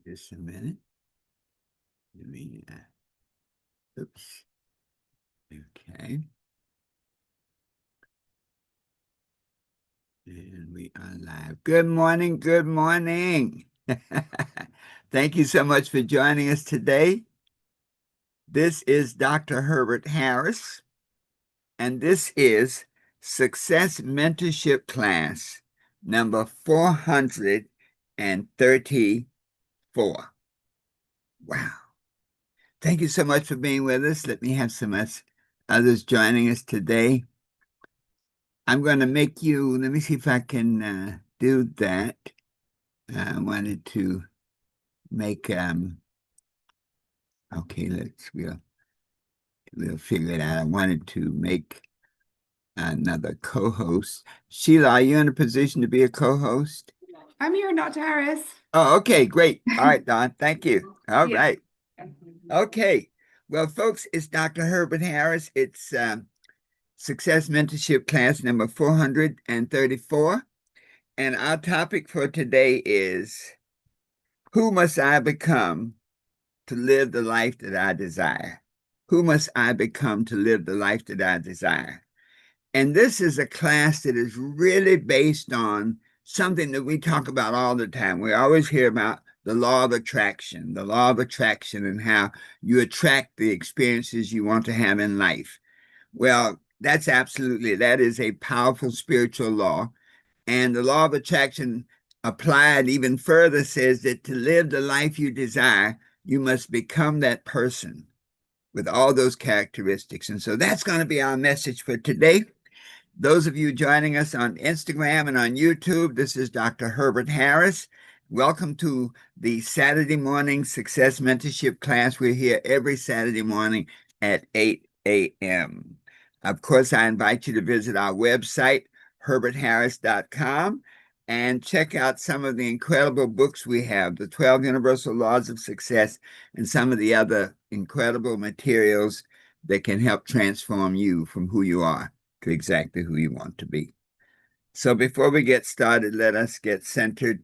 Just a minute. Let me, oops. Okay. And we are live. Good morning. Good morning. Thank you so much for joining us today. This is Dr. Herbert Harris, and this is Success Mentorship Class number 434. Wow. Thank you so much for being with us. Let me have some others joining us today. I'm going to make you, let me see if I can do that. I wanted to make, okay, we'll figure it out. I wanted to make another co-host. Sheila, are you in a position to be a co-host? I'm here, Dr. Harris. Oh, okay, great. All right, Don, thank you. All Yeah. right. Okay. Well, folks, it's Dr. Herbert Harris. It's Success Mentorship Class number 434. And our topic for today is, who must I become to live the life that I desire? Who must I become to live the life that I desire? And this is a class that is really based on something that we talk about all the time. We always hear about the law of attraction, and how you attract the experiences you want to have in life. Well, that is a powerful spiritual law. And the law of attraction applied even further says that to live the life you desire, you must become that person with all those characteristics. And so that's going to be our message for today. Those of you joining us on Instagram and on YouTube, this is Dr. Herbert Harris. Welcome to the Saturday morning Success Mentorship class. We're here every Saturday morning at 8 a.m. Of course, I invite you to visit our website, herbertharris.com, and check out some of the incredible books we have, the 12 Universal Laws of Success, and some of the other incredible materials that can help transform you from who you are to exactly who you want to be. So before we get started, let us get centered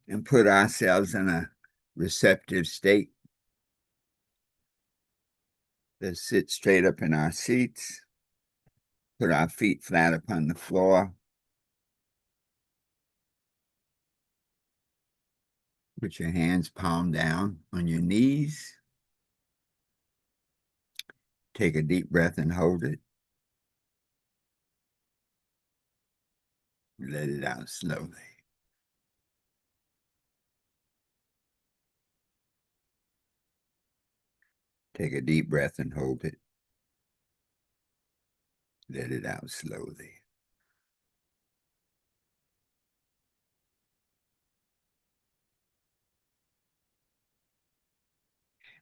and put ourselves in a receptive state. Let's sit straight up in our seats, put our feet flat upon the floor. Put your hands palm down on your knees. Take a deep breath and hold it. Let it out slowly. Take a deep breath and hold it. Let it out slowly.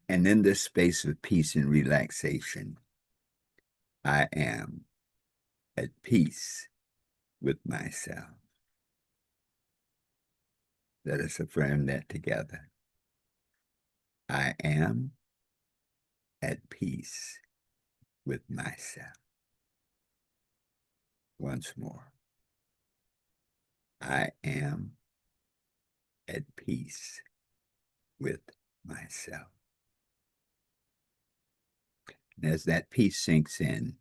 And in this space of peace and relaxation, I am at peace with myself. Let us affirm that together. I am at peace with myself. Once more. I am at peace with myself. And as that peace sinks in,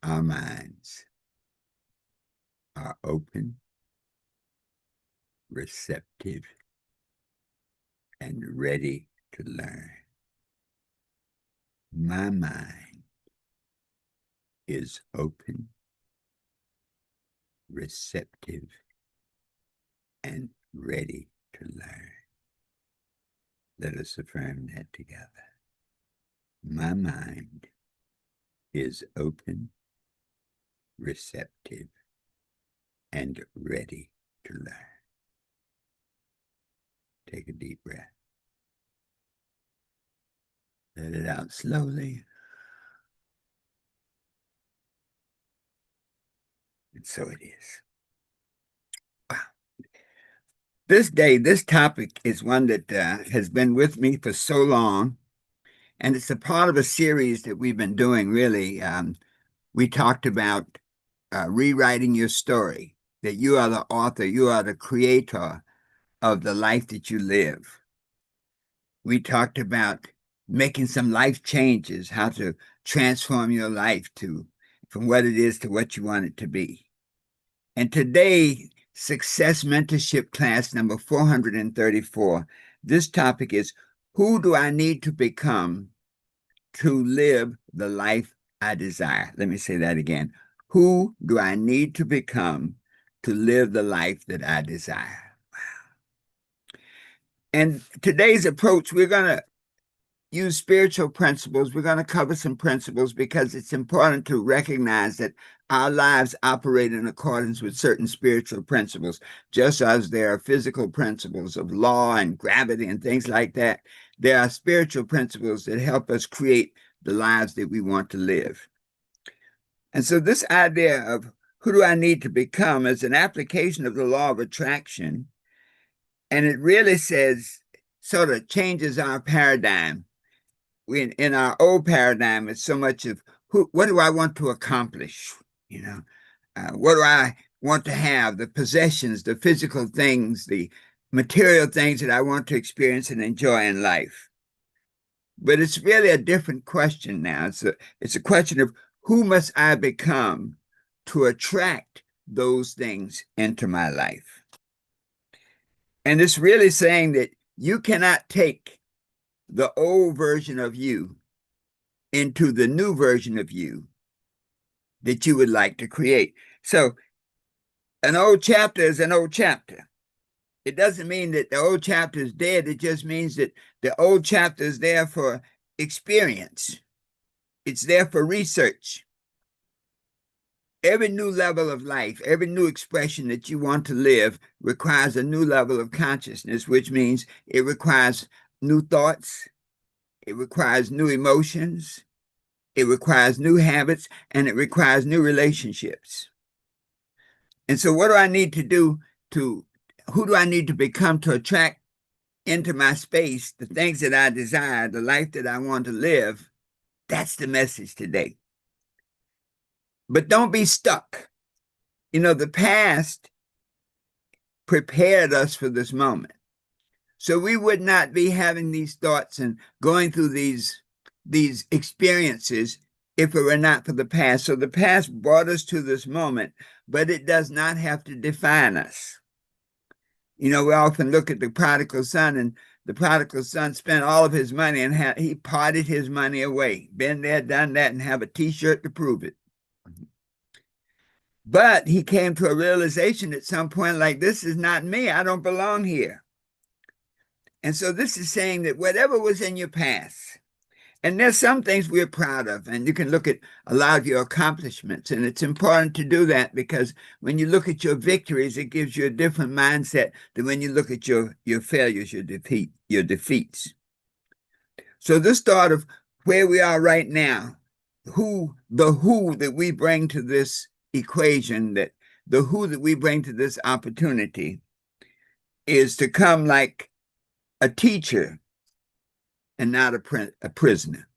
our minds are open, receptive, and ready to learn. My mind is open, receptive, and ready to learn. Let us affirm that together. My mind is open, receptive, and ready to learn. Take a deep breath. Let it out slowly. And so it is. Wow. This topic is one that has been with me for so long, and it's a part of a series that we've been doing, really. We talked about rewriting your story. that you are the author, you are the creator of the life that you live. We talked about making some life changes, how to transform your life from what it is to what you want it to be. And today, Success Mentorship class number 434, this topic is, who do I need to become to live the life I desire? Let me say that again. Who do I need to become to live the life that I desire? And today's approach, we're going to use spiritual principles. We're going to cover some principles because it's important to recognize that our lives operate in accordance with certain spiritual principles, just as there are physical principles of law and gravity and things like that. There are spiritual principles that help us create the lives that we want to live. And so this idea of who do I need to become is an application of the law of attraction. And it really says, sort of changes our paradigm. In our old paradigm, it's so much of what do I want to accomplish? What do I want to have? The possessions, the physical things, the material things that I want to experience and enjoy in life. But it's really a different question now. It's a question of who must I become to attract those things into my life? And it's really saying that you cannot take the old version of you into the new version of you that you would like to create. So an old chapter is an old chapter. It doesn't mean that the old chapter is dead. It just means that the old chapter is there for experience. It's there for research. Every new level of life, every new expression that you want to live requires a new level of consciousness, which means it requires new thoughts, it requires new emotions, it requires new habits, and it requires new relationships. And so what do I need to do who do I need to become to attract into my space the things that I desire, the life that I want to live? That's the message today. But don't be stuck. The past prepared us for this moment. So we would not be having these thoughts and going through these experiences if it were not for the past. So the past brought us to this moment, but it does not have to define us. We often look at the prodigal son, and the prodigal son spent all of his money and he parted his money away. Been there, done that, and have a T-shirt to prove it. But he came to a realization at some point, like, this is not me. I don't belong here. And so this is saying that whatever was in your past, and there's some things we're proud of, and you can look at a lot of your accomplishments, and it's important to do that because when you look at your victories, it gives you a different mindset than when you look at your failures, your defeats. So this thought of where we are right now, who that we bring to this equation, the who that we bring to this opportunity is to come like a teacher and not a prisoner.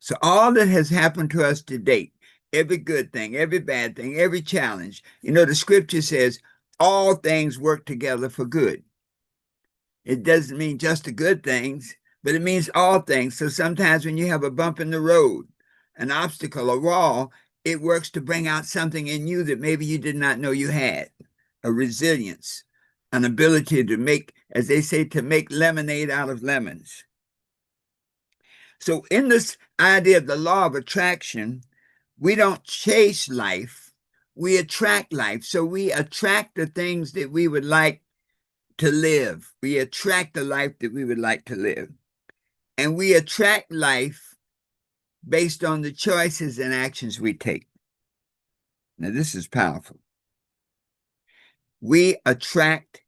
So all that has happened to us to date, every good thing, every bad thing, every challenge, the scripture says all things work together for good. It doesn't mean just the good things, but it means all things. So sometimes when you have a bump in the road, an obstacle, a wall, it works to bring out something in you that maybe you did not know you had, a resilience, an ability to make, as they say, to make lemonade out of lemons. So in this idea of the law of attraction, we don't chase life, we attract life. So we attract the things that we would like to live. We attract the life that we would like to live. And we attract life based on the choices and actions we take. Now, this is powerful. We attract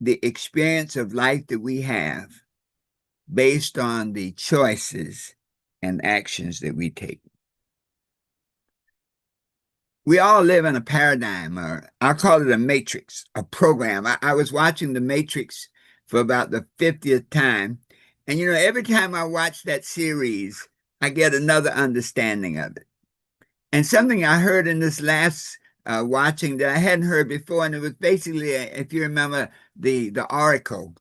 the experience of life that we have based on the choices and actions that we take. We all live in a paradigm, or I'll call it a matrix, a program. I was watching The Matrix for about the 50th time. And, every time I watch that series, I get another understanding of it. And something I heard in this last watching that I hadn't heard before, and it was basically, if you remember, the oracle.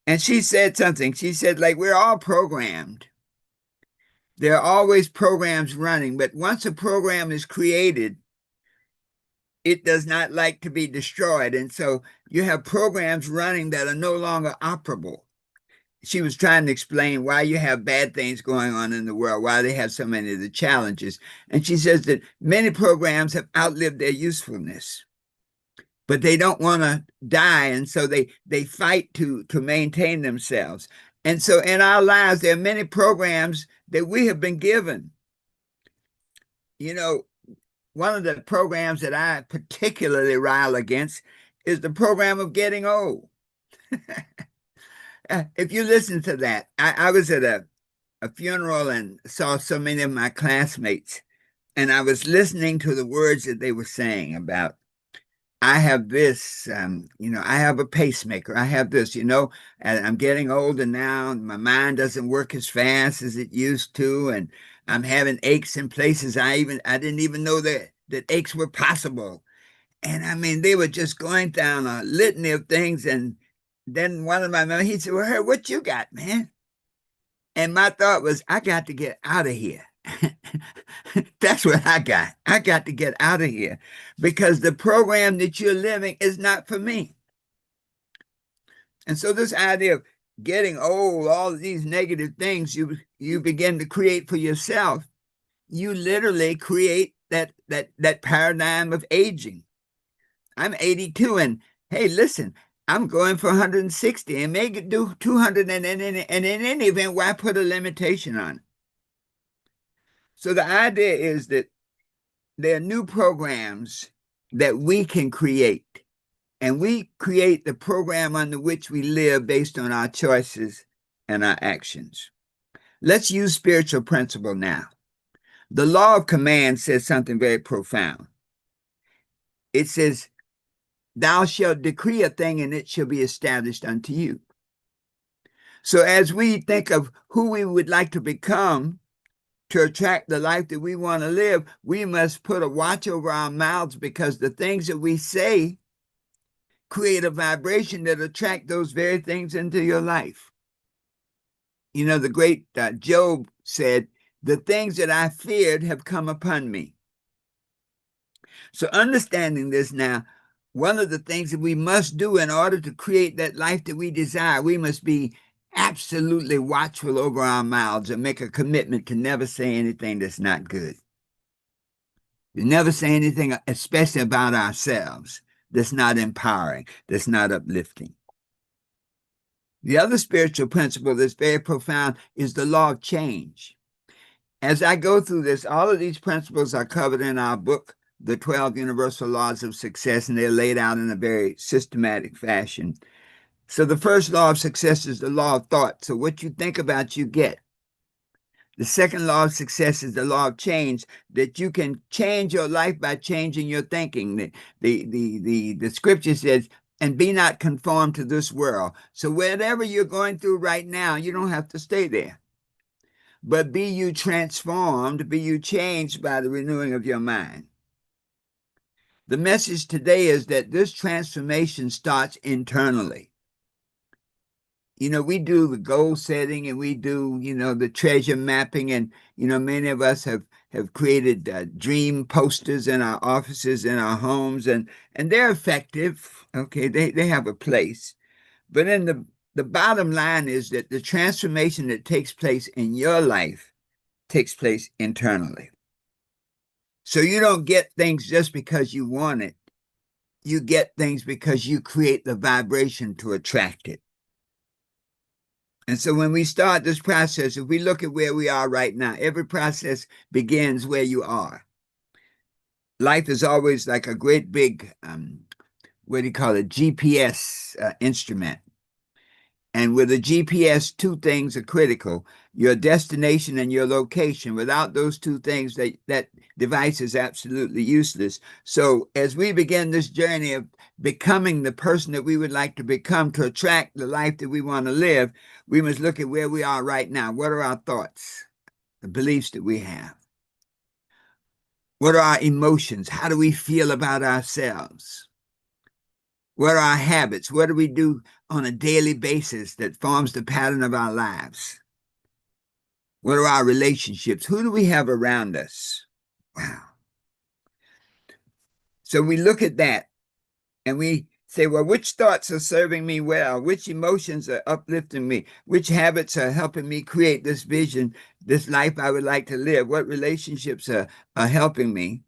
And she said something. She said, like, we're all programmed. There are always programs running, but once a program is created, it does not like to be destroyed. And so you have programs running that are no longer operable. She was trying to explain why you have bad things going on in the world, why they have so many of the challenges. And she says that many programs have outlived their usefulness, but they don't want to die. And so they fight to maintain themselves. And so in our lives, there are many programs that we have been given. You know, one of the programs that I particularly rile against is the program of getting old. If you listen to that, I was at a funeral and saw so many of my classmates, and I was listening to the words that they were saying about, I have this, I have a pacemaker. I have this, and I'm getting older now. And my mind doesn't work as fast as it used to. And I'm having aches in places I didn't even know that aches were possible. And I mean, they were just going down a litany of things. And then one of my members, he said, well, Herb, what you got, man? And my thought was, I got to get out of here. That's what I got. I got to get out of here because the program that you're living is not for me. And so this idea of getting old, all of these negative things you begin to create for yourself, you literally create that paradigm of aging. I'm 82 and hey, listen, I'm going for 160 and may do 200 and in any event, why put a limitation on it? So the idea is that there are new programs that we can create, and we create the program under which we live based on our choices and our actions. Let's use spiritual principle now. The law of command says something very profound. It says, thou shalt decree a thing and it shall be established unto you. So as we think of who we would like to become, to attract the life that we want to live, we must put a watch over our mouths because the things that we say create a vibration that attract those very things into your life. You know, the great Job said, the things that I feared have come upon me. So understanding this now, one of the things that we must do in order to create that life that we desire, we must be absolutely watchful over our mouths and make a commitment to never say anything that's not good. To never say anything, especially about ourselves, that's not empowering, that's not uplifting. The other spiritual principle that's very profound is the law of change. As I go through this, all of these principles are covered in our book, The 12 Universal Laws of Success, and they're laid out in a very systematic fashion. So the first law of success is the law of thought. So what you think about, you get. The second law of success is the law of change, that you can change your life by changing your thinking. The scripture says, and be not conformed to this world. So whatever you're going through right now, you don't have to stay there. But be you transformed, be you changed by the renewing of your mind. The message today is that this transformation starts internally. You know, we do the goal setting and we do, the treasure mapping. And, many of us have created dream posters in our offices, in our homes, and they're effective. Okay, they have a place. But in the bottom line is that the transformation that takes place in your life takes place internally. So you don't get things just because you want it. You get things because you create the vibration to attract it. And so when we start this process, if we look at where we are right now, every process begins where you are. Life is always like a great big, GPS instrument. And with a GPS, two things are critical: your destination and your location. Without those two things, that device is absolutely useless. So as we begin this journey of becoming the person that we would like to become to attract the life that we want to live, we must look at where we are right now. What are our thoughts, the beliefs that we have? What are our emotions? How do we feel about ourselves? What are our habits? What do we do on a daily basis that forms the pattern of our lives? What are our relationships? Who do we have around us? Wow. So we look at that and we say, well, which thoughts are serving me well? Which emotions are uplifting me? Which habits are helping me create this vision, this life I would like to live? What relationships are helping me?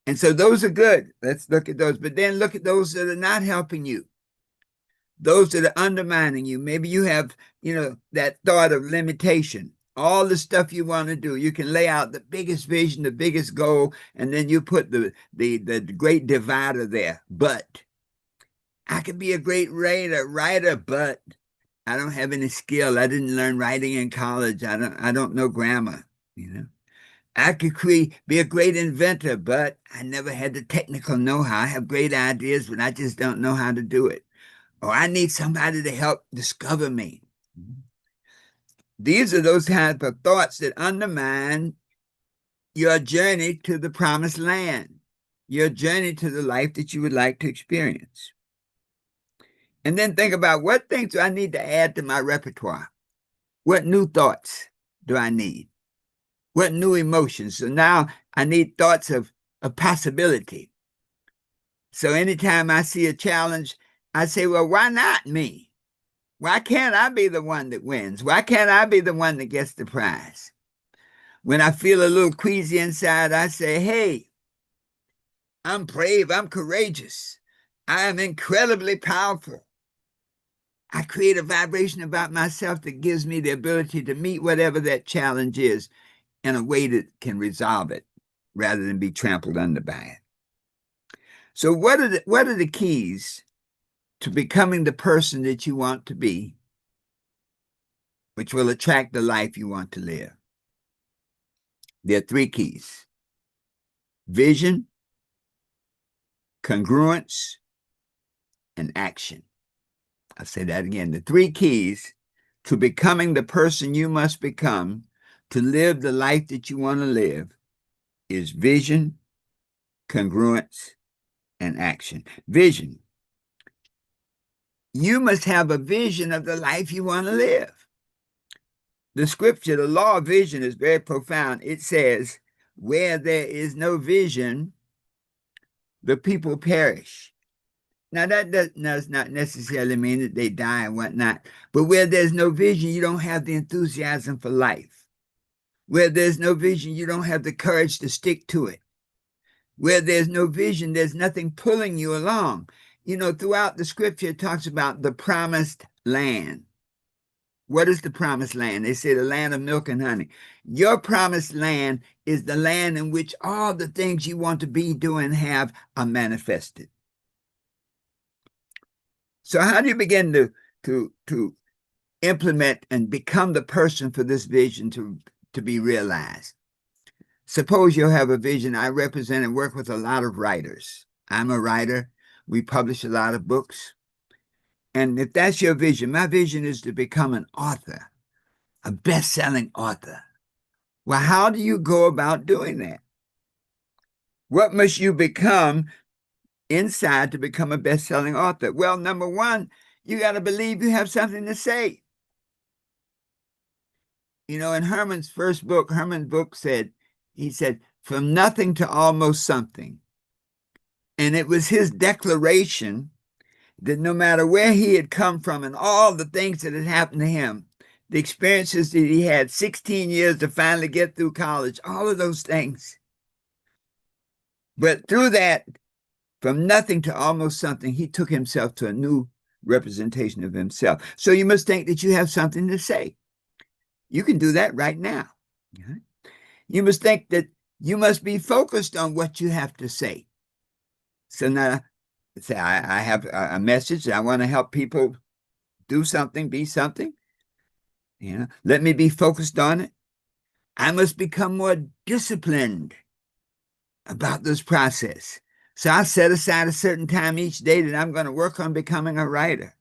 And so those are good. Let's look at those. But then look at those that are not helping you, those that are undermining you. Maybe you have, that thought of limitation. All the stuff you want to do, you can lay out the biggest vision, the biggest goal, and then you put the great divider there. But I could be a great writer, but I don't have any skill. I didn't learn writing in college. I don't know grammar. I could be a great inventor, but I never had the technical know-how. I have great ideas, but I just don't know how to do it. Or I need somebody to help discover me. These are those kinds of thoughts that undermine your journey to the promised land, your journey to the life that you would like to experience. And then think about, what things do I need to add to my repertoire? What new thoughts do I need? What new emotions? So now I need thoughts of possibility. So anytime I see a challenge, I say, well, why not me? Why can't I be the one that wins? Why can't I be the one that gets the prize? When I feel a little queasy inside, I say, hey, I'm brave, I'm courageous, I am incredibly powerful. I create a vibration about myself that gives me the ability to meet whatever that challenge is in a way that can resolve it rather than be trampled under by it. So what are the keys to becoming the person that you want to be, which will attract the life you want to live? There are three keys: vision, congruence, and action. I'll say that again. The three keys to becoming the person you must become to live the life that you want to live is vision, congruence, and action. Vision. You must have a vision of the life you want to live. The scripture, the law of vision, is very profound. It says, where there is no vision, the people perish. Now, that does not necessarily mean that they die and whatnot, but where there's no vision, you don't have the enthusiasm for life. Where there's no vision, you don't have the courage to stick to it. Where there's no vision, there's nothing pulling you along. Throughout the scripture, it talks about the promised land. What is the promised land? They say the land of milk and honey. Your promised land is the land in which all the things you want to be, do, and have are manifested. So how do you begin to implement and become the person for this vision to be realized? Suppose you'll have a vision. I represent and work with a lot of writers. I'm a writer. We publish a lot of books. And if that's your vision, my vision is to become an author, a best-selling author. Well, how do you go about doing that? What must you become inside to become a best-selling author? Well, number one, you got to believe you have something to say. In Herman's first book, he said, from nothing to almost something. And it was his declaration that no matter where he had come from and all the things that had happened to him, the experiences that he had, 16 years to finally get through college, all of those things. But through that, from nothing to almost something, he took himself to a new representation of himself. So you must think that you have something to say. You can do that right now. You must think that you must be focused on what you have to say. So now, say, I have a message. I want to help people do something, be something. Let me be focused on it. I must become more disciplined about this process. So I set aside a certain time each day that I'm going to work on becoming a writer.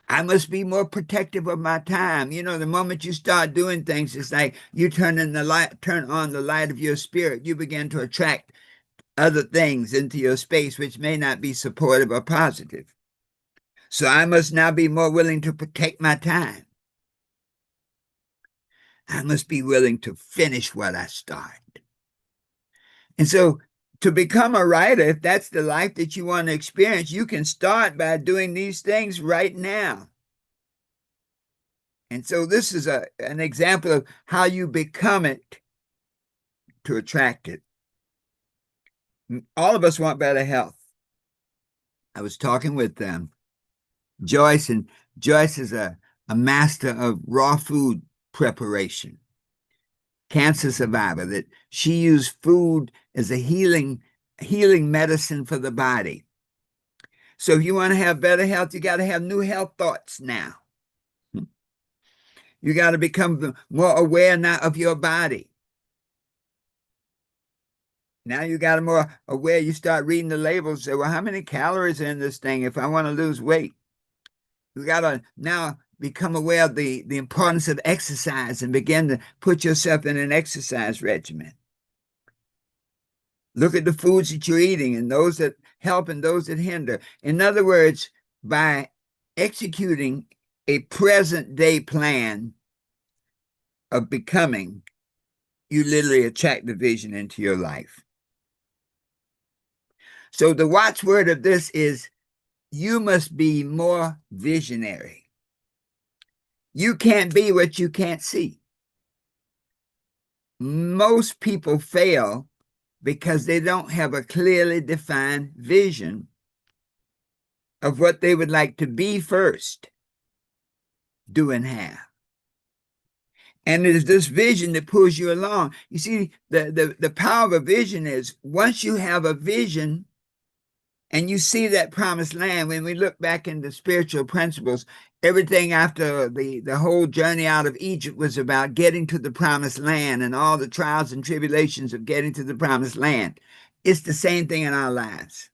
I must be more protective of my time. You know, the moment you start doing things, it's like you turn on the light of your spirit. You begin to attract other things into your space, which may not be supportive or positive. So I must now be more willing to protect my time. I must be willing to finish what I start. And so to become a writer, if that's the life that you want to experience, you can start by doing these things right now. And so this is an example of how you become it to attract it. All of us want better health. I was talking with Joyce, and Joyce is a master of raw food preparation, cancer survivor, that she used food as a healing medicine for the body. So if you want to have better health, you got to have new health thoughts now. You got to become more aware now of your body. Now you got to more aware. You start reading the labels, say, well, how many calories are in this thing if I want to lose weight? You got to now become aware of the importance of exercise and begin to put yourself in an exercise regimen. Look at the foods that you're eating and those that help and those that hinder. In other words, by executing a present day plan of becoming, you literally attract the vision into your life. So the watchword of this is, you must be more visionary. You can't be what you can't see. Most people fail because they don't have a clearly defined vision of what they would like to be first, do, and have. And it is this vision that pulls you along. You see, the power of a vision is, once you have a vision and you see that promised land, when we look back into spiritual principles, everything after the whole journey out of Egypt was about getting to the promised land and all the trials and tribulations of getting to the promised land. It's the same thing in our lives.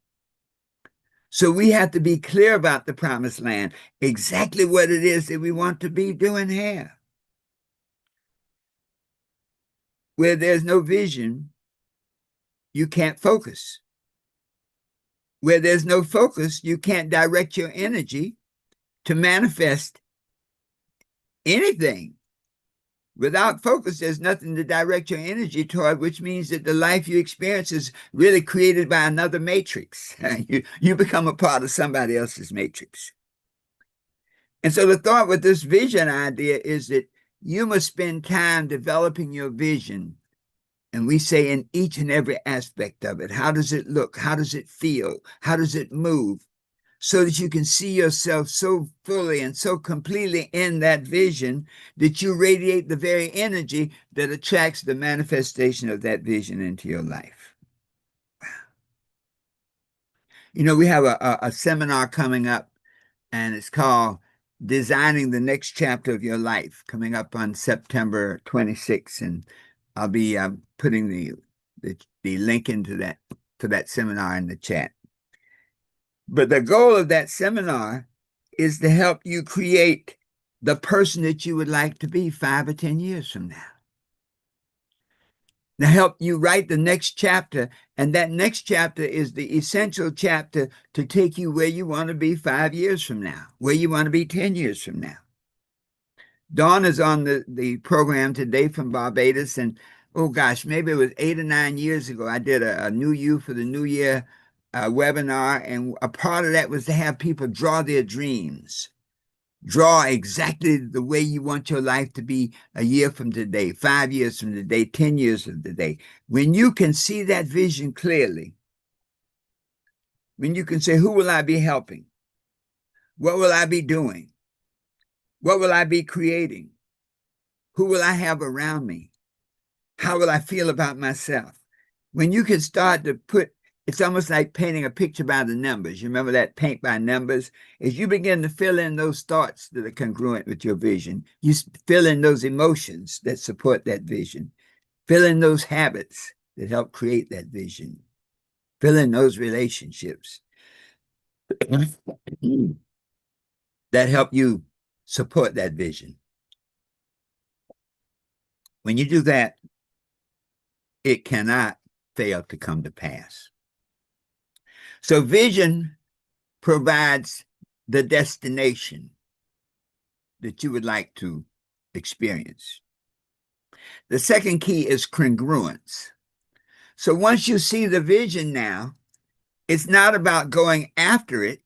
So we have to be clear about the promised land, exactly what it is that we want to be doing here. Where there's no vision, you can't focus. Where there's no focus, you can't direct your energy to manifest anything. Without focus, there's nothing to direct your energy toward, which means that the life you experience is really created by another matrix. You become a part of somebody else's matrix. And so the thought with this vision idea is that you must spend time developing your vision. And we say in each and every aspect of it, how does it look? How does it feel? How does it move? So that you can see yourself so fully and so completely in that vision that you radiate the very energy that attracts the manifestation of that vision into your life. You know, we have a seminar coming up, and it's called Designing the Next Chapter of Your Life, coming up on September 26th. And I'll be putting the link into that seminar in the chat. But the goal of that seminar is to help you create the person that you would like to be 5 or 10 years from now. To help you write the next chapter, and that next chapter is the essential chapter to take you where you want to be 5 years from now, where you want to be 10 years from now. Dawn is on the program today from Barbados, and oh gosh, maybe it was 8 or 9 years ago, I did a New You for the New Year webinar, and a part of that was to have people draw their dreams. Draw exactly the way you want your life to be a year from today, 5 years from today, 10 years from today. When you can see that vision clearly, when you can say, who will I be helping? What will I be doing? What will I be creating? Who will I have around me? How will I feel about myself? When you can start to put, it's almost like painting a picture by the numbers. You remember that paint by numbers? As you begin to fill in those thoughts that are congruent with your vision, you fill in those emotions that support that vision, fill in those habits that help create that vision, fill in those relationships. that help you support that vision. When you do that, it cannot fail to come to pass. So vision provides the destination that you would like to experience. The second key is congruence. So once you see the vision now, it's not about going after it.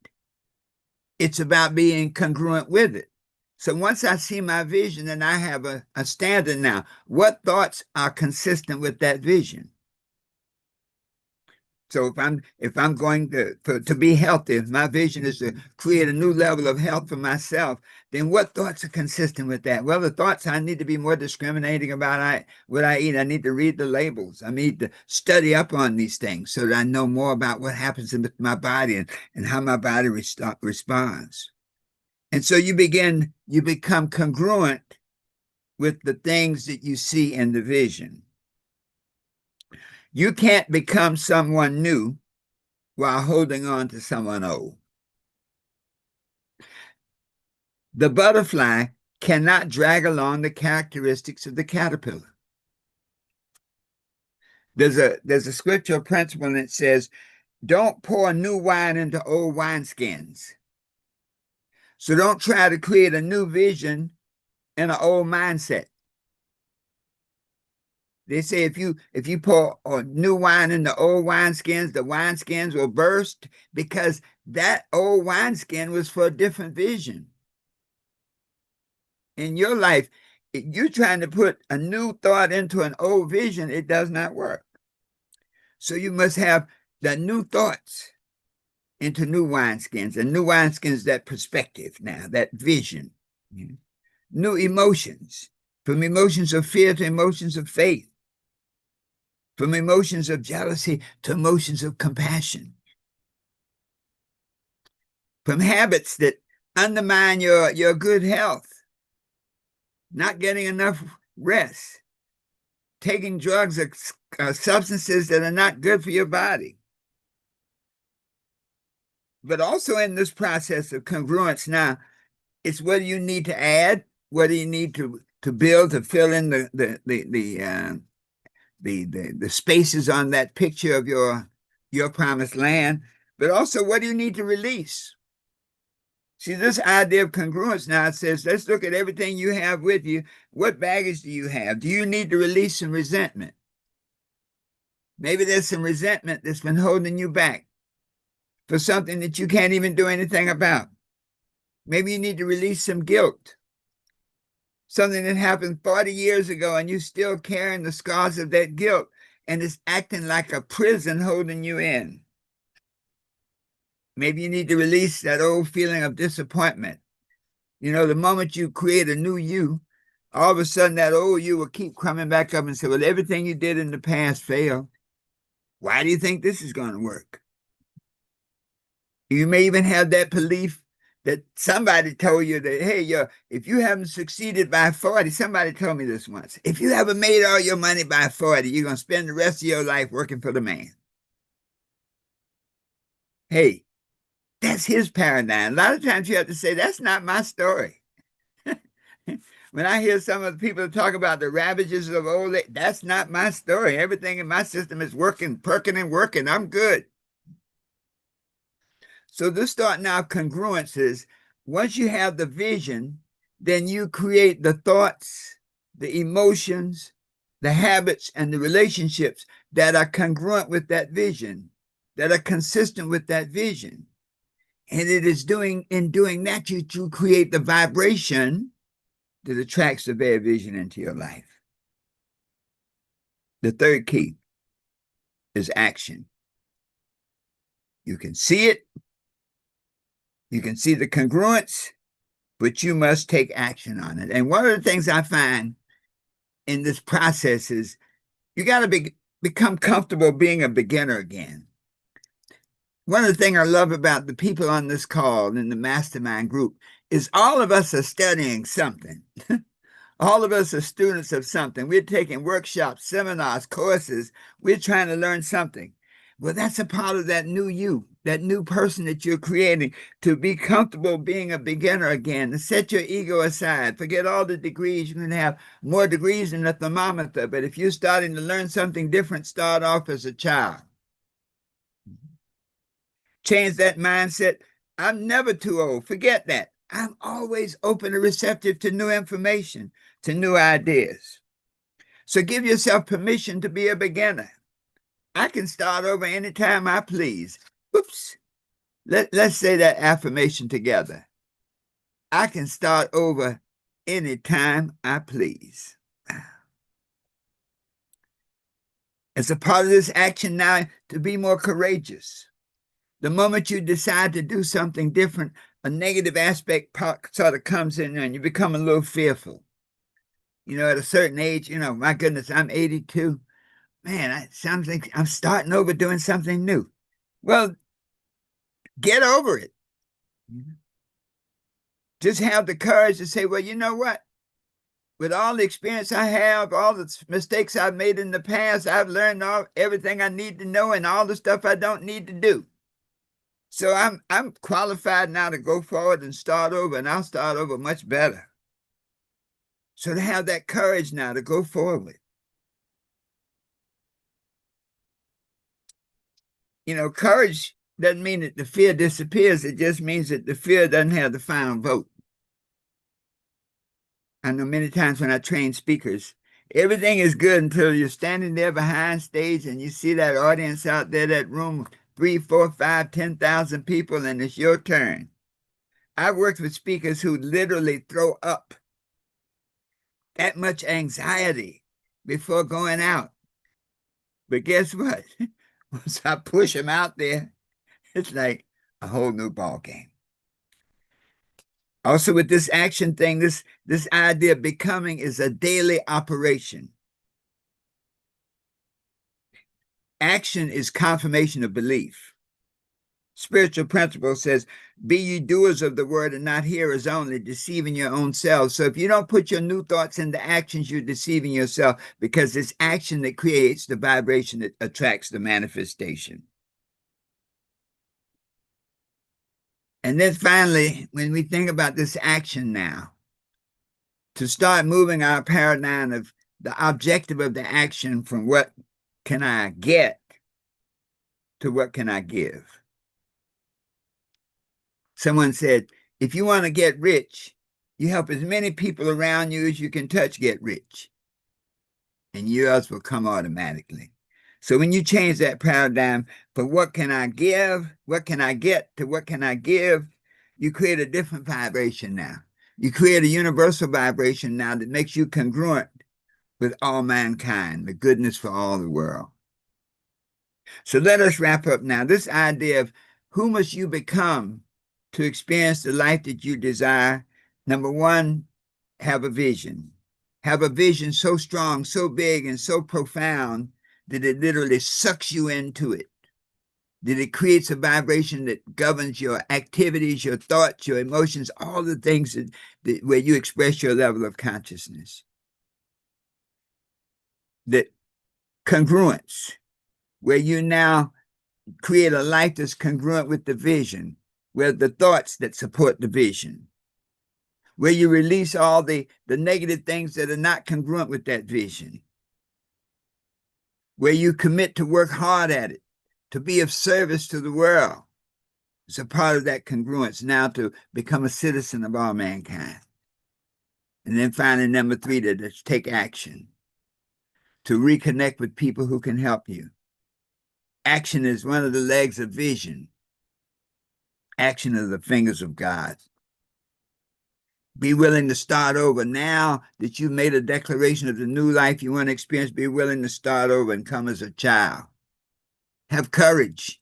It's about being congruent with it. So once I see my vision, then I have a standard now. What thoughts are consistent with that vision? So if I'm going to be healthy, if my vision is to create a new level of health for myself, then what thoughts are consistent with that? Well, the thoughts, I need to be more discriminating about what I eat. I need to read the labels. I need to study up on these things so that I know more about what happens in my body and how my body responds. And so you become congruent with the things that you see in the vision. You can't become someone new while holding on to someone old. The butterfly cannot drag along the characteristics of the caterpillar. There's a scriptural principle that says, don't pour new wine into old wineskins. So don't try to create a new vision in an old mindset. They say if you pour new wine into old wineskins, the wineskins will burst because that old wineskin was for a different vision. In your life, if you're trying to put a new thought into an old vision, it does not work. So you must have the new thoughts into new wineskins, and new wineskins, that perspective now, that vision. New emotions, from emotions of fear to emotions of faith. From emotions of jealousy to emotions of compassion. From habits that undermine your good health. Not getting enough rest. Taking drugs or substances that are not good for your body. But also in this process of congruence now, it's what do you need to add? What do you need to build to fill in the spaces on that picture of your promised land, but also what do you need to release? See, this idea of congruence now, it says, let's look at everything you have with you. What baggage do you have? Do you need to release some resentment? Maybe there's some resentment that's been holding you back for something that you can't even do anything about. Maybe you need to release some guilt. Something that happened 40 years ago and you're still carrying the scars of that guilt and it's acting like a prison holding you in. Maybe you need to release that old feeling of disappointment. You know, the moment you create a new you, all of a sudden that old you will keep coming back up and say, well, everything you did in the past failed. Why do you think this is going to work? You may even have that belief that somebody told you that, hey, if you haven't succeeded by 40, somebody told me this once, if you haven't made all your money by 40, you're going to spend the rest of your life working for the man. Hey, that's his paradigm. A lot of times you have to say, that's not my story. When I hear some of the people talk about the ravages of old age, that's not my story. Everything in my system is working, perking and working. I'm good. So this thought now of congruence is, once you have the vision, then you create the thoughts, the emotions, the habits, and the relationships that are congruent with that vision, that are consistent with that vision. And it is in doing that, you create the vibration that attracts the very vision into your life. The third key is action. You can see it. You can see the congruence, but you must take action on it. And one of the things I find in this process is you got to become comfortable being a beginner again. One of the things I love about the people on this call in the mastermind group is all of us are studying something. All of us are students of something. We're taking workshops, seminars, courses. We're trying to learn something. Well, that's a part of that new you that new person that you're creating, to be comfortable being a beginner again, to set your ego aside. Forget all the degrees. You can have more degrees than a thermometer, but if you're starting to learn something different, start off as a child. Change that mindset. I'm never too old. Forget that. I'm always open and receptive to new information, to new ideas. So give yourself permission to be a beginner. I can start over anytime I please. Whoops. Let's say that affirmation together. I can start over anytime I please. As a part of this action now, to be more courageous. The moment you decide to do something different, a negative aspect sort of comes in and you become a little fearful. At a certain age, my goodness, I'm 82. Man, it sounds like I'm starting over doing something new. Well, get over it. Just have the courage to say, well, you know what? With all the experience I have, all the mistakes I've made in the past, I've learned everything I need to know and all the stuff I don't need to do. So I'm qualified now to go forward and start over, and I'll start over much better. So to have that courage now to go forward. Courage doesn't mean that the fear disappears. It just means that the fear doesn't have the final vote. I know many times when I train speakers, everything is good until you're standing there behind stage and you see that audience out there, that room, 3, 4, 5, 10,000 people, and it's your turn. I've worked with speakers who literally throw up that much anxiety before going out. But guess what? Once I push them out there, it's like a whole new ball game. Also, with this action thing, this idea of becoming is a daily operation. Action is confirmation of belief. Spiritual principle says, be ye doers of the word and not hearers only, deceiving your own selves. So if you don't put your new thoughts into actions, you're deceiving yourself, because it's action that creates the vibration that attracts the manifestation. And then finally, when we think about this action now, to start moving our paradigm of the objective of the action from what can I get to what can I give. Someone said, if you want to get rich, you help as many people around you as you can touch get rich, and yours will come automatically. So when you change that paradigm for what can I give, what can I get, to what can I give, you create a different vibration now. You create a universal vibration now that makes you congruent with all mankind, the goodness for all the world. So let us wrap up now. This idea of who must you become to experience the life that you desire. Number one, have a vision. Have a vision so strong, so big, and so profound that it literally sucks you into it. That it creates a vibration that governs your activities, your thoughts, your emotions, all the things where you express your level of consciousness. That congruence, where you now create a life that's congruent with the vision, where the thoughts that support the vision, where you release all the negative things that are not congruent with that vision, where you commit to work hard at it, to be of service to the world. It's a part of that congruence now to become a citizen of all mankind. And then finally, number three, to take action, to reconnect with people who can help you. Action is one of the legs of vision. Action are the fingers of God. Be willing to start over. Now that you've made a declaration of the new life you want to experience, be willing to start over and come as a child. Have courage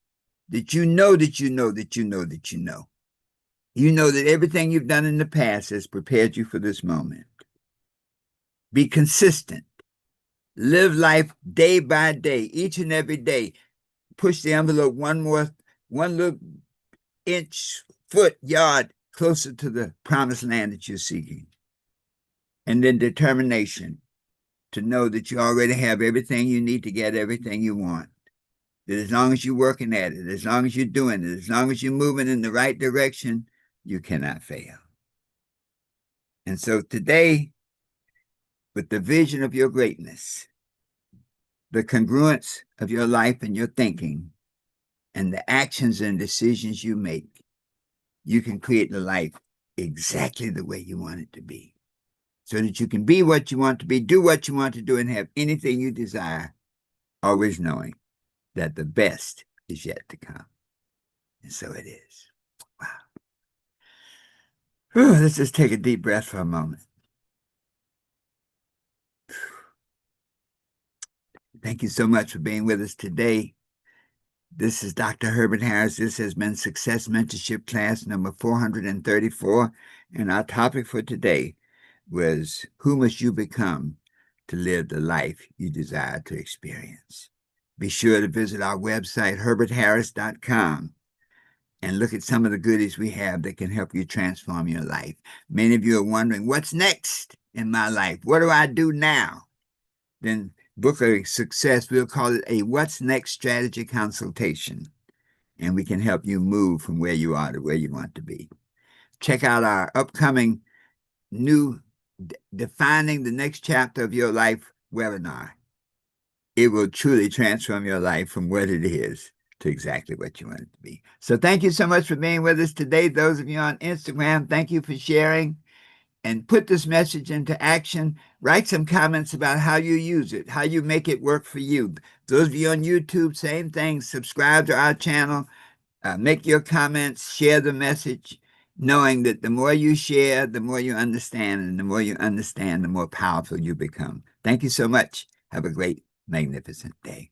that you know that you know that you know that you know. You know that everything you've done in the past has prepared you for this moment. Be consistent. Live life day by day, each and every day. Push the envelope one little inch, foot, yard closer to the promised land that you're seeking. And then determination to know that you already have everything you need to get everything you want. that as long as you're working at it, as long as you're doing it, as long as you're moving in the right direction, you cannot fail. And so today, with the vision of your greatness, the congruence of your life and your thinking, and the actions and decisions you make, you can create the life exactly the way you want it to be, so that you can be what you want to be, do what you want to do, and have anything you desire, always knowing that the best is yet to come. And so it is. Wow. Whew, let's just take a deep breath for a moment. Thank you so much for being with us today. This is Dr. Herbert Harris. This has been Success Mentorship class number 434. And our topic for today was, who must you become to live the life you desire to experience? Be sure to visit our website, herbertharris.com, and look at some of the goodies we have that can help you transform your life. Many of you are wondering, what's next in my life? What do I do now? Then book a success. We'll call it a What's Next strategy consultation, and we can help you move from where you are to where you want to be. Check out our upcoming new Defining the Next Chapter of Your Life webinar. It will truly transform your life from what it is to exactly what you want it to be. So thank you so much for being with us today. Those of you on Instagram, thank you for sharing. And put this message into action. Write some comments about how you use it, how you make it work for you. Those of you on YouTube, same thing. Subscribe to our channel. Make your comments. Share the message, knowing that the more you share, the more you understand. And the more you understand, the more powerful you become. Thank you so much. Have a great, magnificent day.